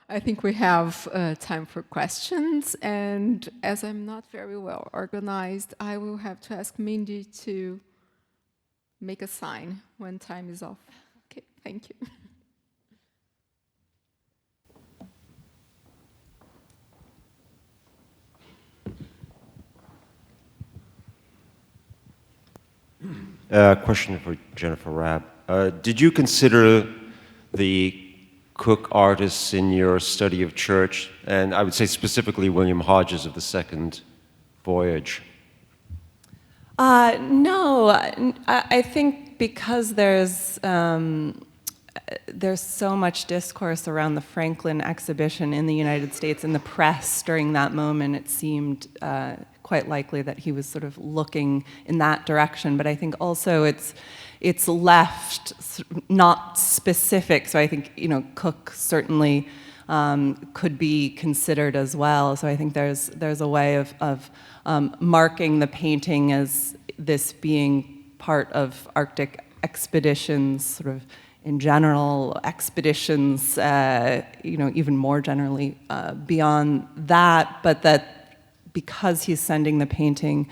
I think we have time for questions, and as I'm not very well organized, I will have to ask Mindy to make a sign when time is off. Okay, thank you. Question for Jennifer Rabb. Did you consider the Cook artists in your study of church, and I would say specifically William Hodges of the Second Voyage? No, I think because there's so much discourse around the Franklin exhibition in the United States in the press during that moment, it seemed quite likely that he was sort of looking in that direction. But I think also it's left not specific. So I think, you know, Cook certainly could be considered as well. So I think there's a way of marking the painting as this being part of Arctic expeditions, sort of in general, expeditions, you know, even more generally beyond that, but that because he's sending the painting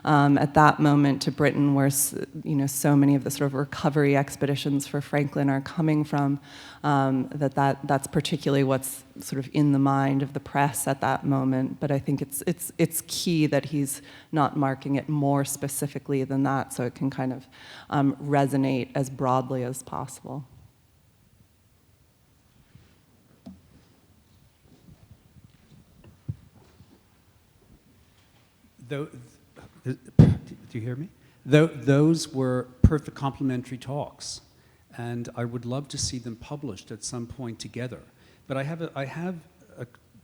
at that moment to Britain, where, you know, so many of the sort of recovery expeditions for Franklin are coming from, that's particularly what's sort of in the mind of the press at that moment. But I think it's key that he's not marking it more specifically than that, so it can kind of resonate as broadly as possible. Do you hear me? Those were perfect complementary talks, and I would love to see them published at some point together. But I have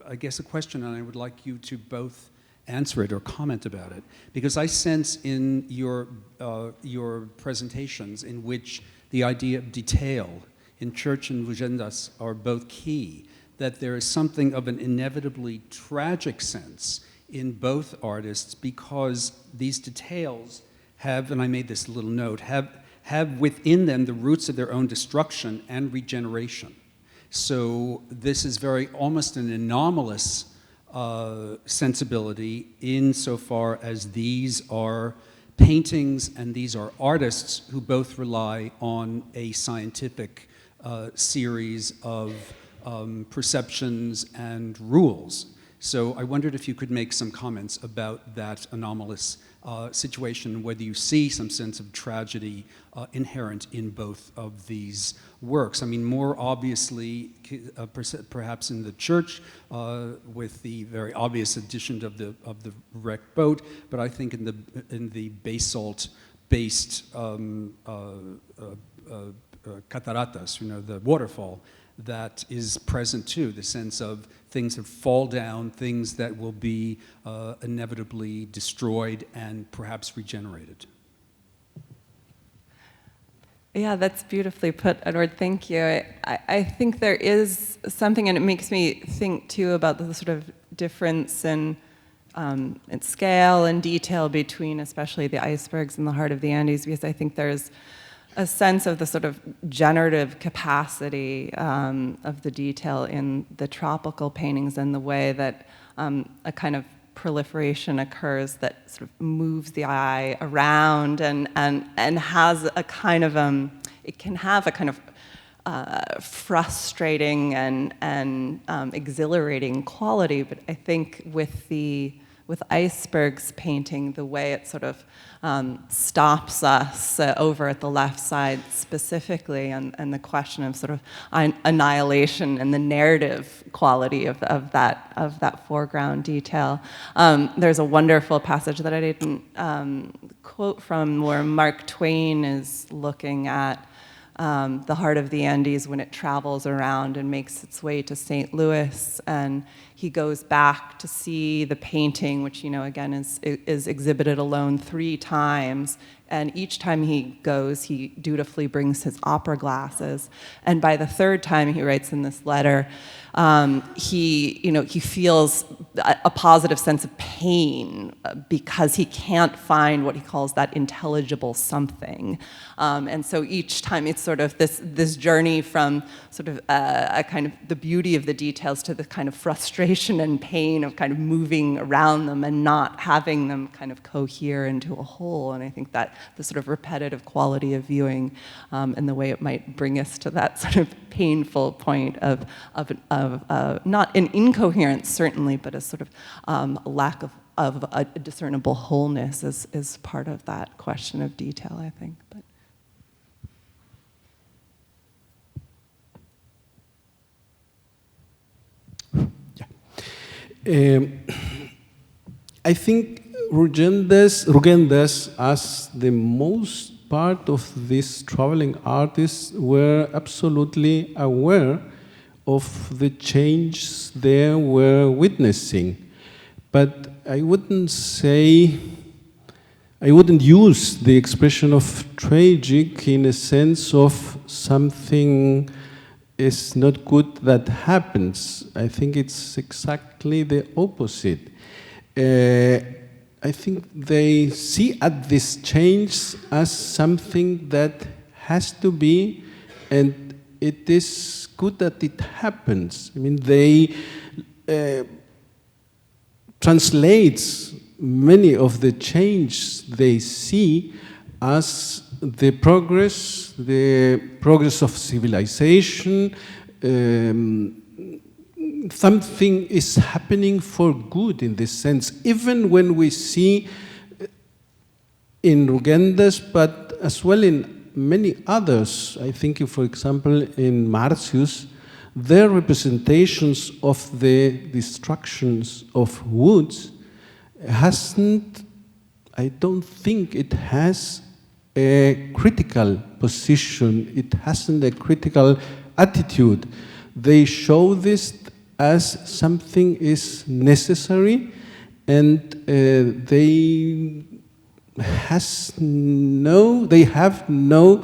I guess, a question, and I would like you to both answer it or comment about it, because I sense in your presentations in which the idea of detail in Church and Legendas are both key, that there is something of an inevitably tragic sense in both artists, because these details have, and I made this little note, have within them the roots of their own destruction and regeneration. So this is very almost an anomalous sensibility insofar as these are paintings and these are artists who both rely on a scientific series of perceptions and rules. So I wondered if you could make some comments about that anomalous situation, whether you see some sense of tragedy inherent in both of these works. I mean, more obviously, perhaps in the church, with the very obvious addition of the wrecked boat, but I think in the basalt-based cataratas, you know, the waterfall, that is present too, the sense of things that fall down, things that will be inevitably destroyed and perhaps regenerated. Yeah, that's beautifully put, Edward. Thank you. I think there is something, and it makes me think too about the sort of difference in scale and detail between especially the icebergs and the heart of the Andes, because I think there's a sense of the sort of generative capacity of the detail in the tropical paintings and the way that a kind of proliferation occurs that sort of moves the eye around and has a kind of, it can have a kind of frustrating and exhilarating quality, but I think with icebergs painting, the way it sort of stops us over at the left side specifically, and the question of sort of annihilation and the narrative quality of that foreground detail. There's a wonderful passage that I didn't quote from where Mark Twain is looking at the heart of the Andes when it travels around and makes its way to St. Louis, and he goes back to see the painting, which, you know, again is exhibited alone 3 times, And each time he goes, he dutifully brings his opera glasses. And by the third time, he writes in this letter, he feels a positive sense of pain because he can't find what he calls that intelligible something. And so each time it's sort of this journey from sort of a kind of the beauty of the details to the kind of frustration and pain of kind of moving around them and not having them kind of cohere into a whole. And I think that the sort of repetitive quality of viewing and the way it might bring us to that sort of painful point of not an incoherence certainly, but a sort of a lack of a discernible wholeness is part of that question of detail, I think. But. I think Rugendes, as the most part of these traveling artists, were absolutely aware of the change they were witnessing. But I wouldn't use the expression of tragic in a sense of something is not good that happens. I think it's exactly the opposite. I think they see at this change as something that has to be, and it is good that it happens. I mean, they translates many of the change they see as the progress of civilization. Something is happening for good in this sense, even when we see in Rugendes, but as well in many others. I think, for example, in Marcius, their representations of the destructions of woods hasn't, I don't think it has a critical position, it hasn't a critical attitude. They show this as something is necessary, and they have no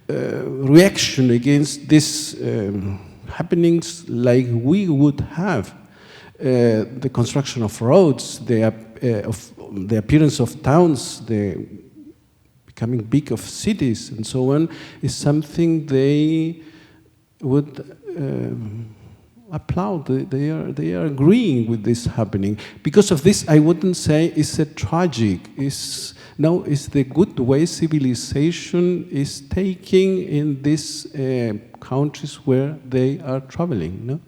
reaction against these happenings like we would have. The construction of roads, the appearance of towns, the becoming big of cities and so on, is something they would applaud. They are agreeing with this happening. Because of this, I wouldn't say it's a tragic. It's the good way civilization is taking in these countries where they are traveling. No?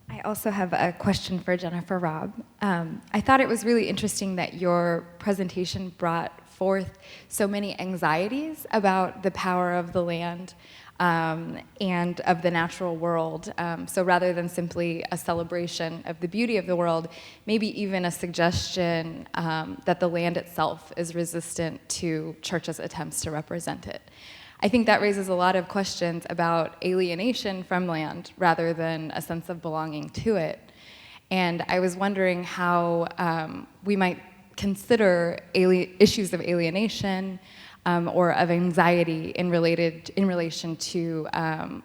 I also have a question for Jennifer Robb. I thought it was really interesting that your presentation brought forth so many anxieties about the power of the land and of the natural world. So rather than simply a celebration of the beauty of the world, maybe even a suggestion that the land itself is resistant to church's attempts to represent it. I think that raises a lot of questions about alienation from land rather than a sense of belonging to it. And I was wondering how we might consider issues of alienation or of anxiety in relation to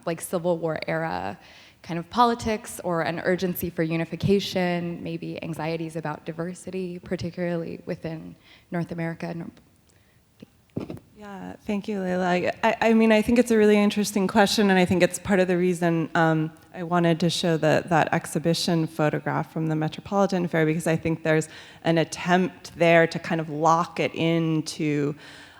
like Civil War era kind of politics, or an urgency for unification, maybe anxieties about diversity, particularly within North America. Yeah, thank you, Leila. I mean, I think it's a really interesting question, and I think it's part of the reason I wanted to show that exhibition photograph from the Metropolitan Fair, because I think there's an attempt there to kind of lock it into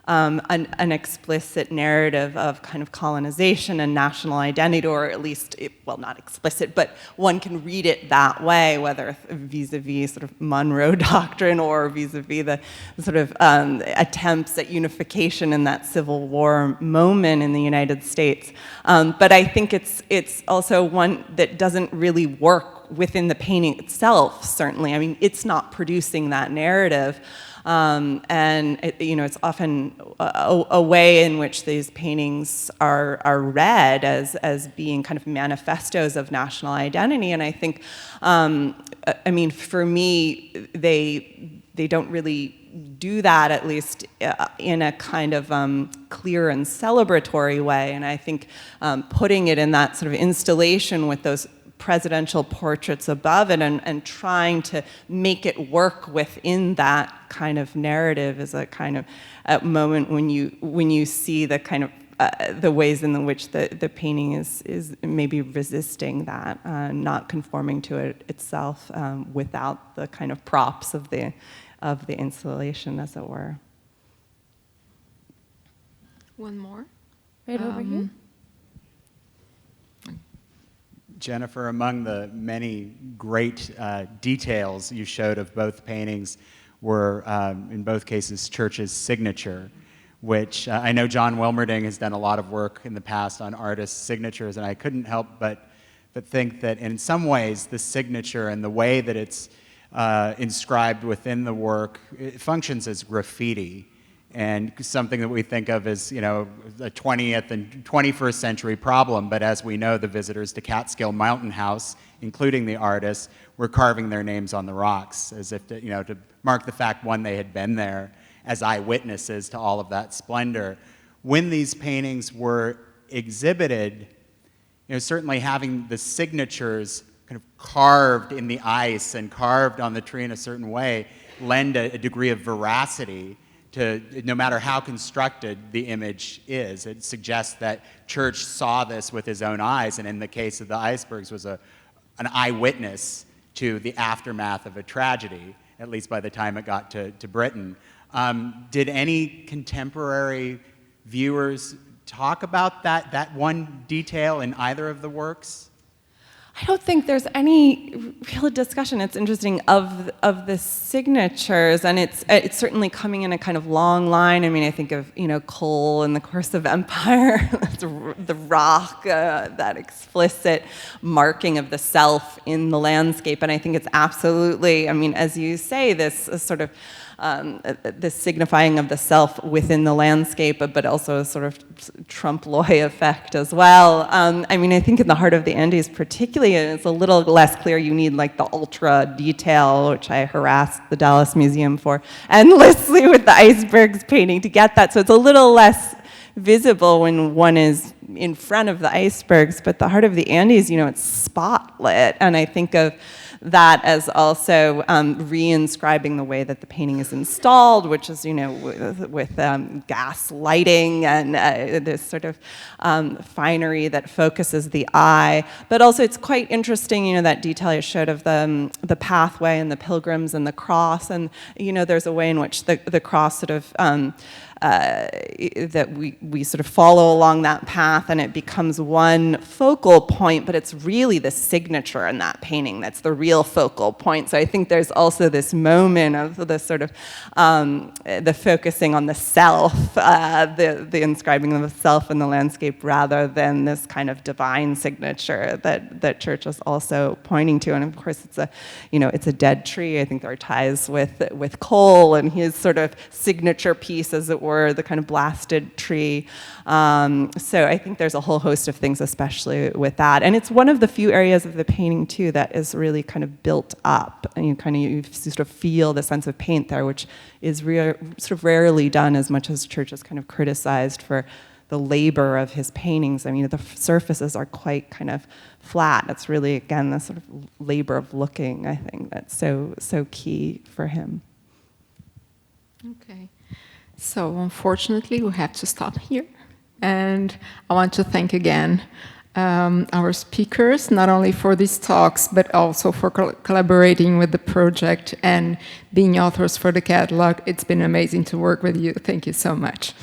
an explicit narrative of kind of colonization and national identity, or at least, well, not explicit, but one can read it that way, whether vis-a-vis sort of Monroe Doctrine or vis-a-vis the sort of attempts at unification in that Civil War moment in the United States. But I think it's also one that doesn't really work within the painting itself, certainly. I mean, it's not producing that narrative. And it's often a way in which these paintings are read as being kind of manifestos of national identity. And I think, I mean, for me, they don't really do that, at least in a kind of clear and celebratory way. And I think putting it in that sort of installation with those presidential portraits above it and trying to make it work within that kind of narrative is a kind of a moment when you see the kind of the ways in which the painting is maybe resisting that, not conforming to it itself without the kind of props of the installation, as it were. One more. Right over here. Jennifer, among the many great details you showed of both paintings were, in both cases, Church's signature, which I know John Wilmerding has done a lot of work in the past on artists' signatures, and I couldn't help but think that in some ways the signature and the way that it's inscribed within the work, it functions as graffiti, and something that we think of as, a 20th and 21st century problem. But as we know, the visitors to Catskill Mountain House, including the artists, were carving their names on the rocks as if to mark the fact, one, they had been there as eyewitnesses to all of that splendor. When these paintings were exhibited, certainly having the signatures kind of carved in the ice and carved on the tree in a certain way lend a degree of veracity to, no matter how constructed the image is. It suggests that Church saw this with his own eyes, and in the case of the icebergs was an eyewitness to the aftermath of a tragedy, at least by the time it got to Britain. Did any contemporary viewers talk about that one detail in either of the works? I don't think there's any real discussion. It's interesting of the signatures, and it's certainly coming in a kind of long line. I mean, I think of Cole in the Course of Empire, the rock, that explicit marking of the self in the landscape, and I think it's absolutely. I mean, as you say, this sort of the signifying of the self within the landscape, but also a sort of trompe-l'oeil effect as well. I mean, I think in the Heart of the Andes particularly, it's a little less clear. You need like the ultra detail, which I harassed the Dallas Museum for endlessly with the icebergs painting to get that. So it's a little less visible when one is in front of the icebergs, but the Heart of the Andes, it's spotlit, and I think of that as also re-inscribing the way that the painting is installed, which is, with gas lighting and this sort of finery that focuses the eye. But also it's quite interesting, that detail I showed of the pathway and the pilgrims and the cross. And, there's a way in which the cross sort of that we sort of follow along that path, and it becomes one focal point, but it's really the signature in that painting that's the real focal point. So I think there's also this moment of the sort of the focusing on the self, the inscribing of the self in the landscape, rather than this kind of divine signature that Church is also pointing to. And of course, it's a dead tree. I think there are ties with Cole and his sort of signature piece, as it were, the kind of blasted tree. So I think there's a whole host of things, especially with that. And it's one of the few areas of the painting, too, that is really kind of built up. And you sort of feel the sense of paint there, which is sort of rarely done, as much as Church is kind of criticized for the labor of his paintings. I mean, the surfaces are quite kind of flat. It's really, again, the sort of labor of looking, I think, that's so key for him. Okay. So unfortunately, we have to stop here. And I want to thank again our speakers, not only for these talks, but also for collaborating with the project and being authors for the catalog. It's been amazing to work with you. Thank you so much.